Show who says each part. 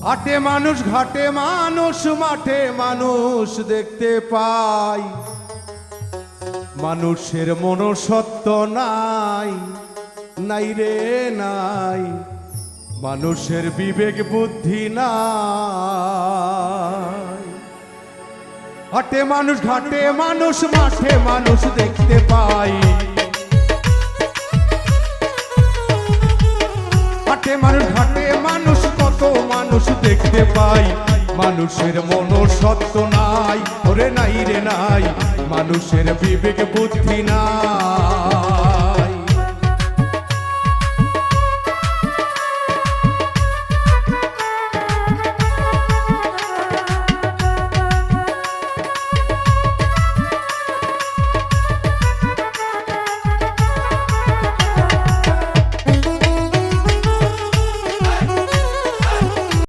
Speaker 1: হাটে মানুষ ঘাটে মানুষ মাঠে মানুষ দেখতে পাই, মানুষের মনসত্ব নাই, নাই রে নাই, মানুষের বিবেক বুদ্ধি নাই। হাটে মানুষ ঘাটে মানুষ মাঠে মানুষ দেখতে পাই, হাটে মানুষ ঘাটে মানুষ কত মানুষ দেখতে পাই, মানুষের মনসত্ব নাই, ওরে নাই রে নাই, মানুষের বিবেক বুদ্ধি নাই।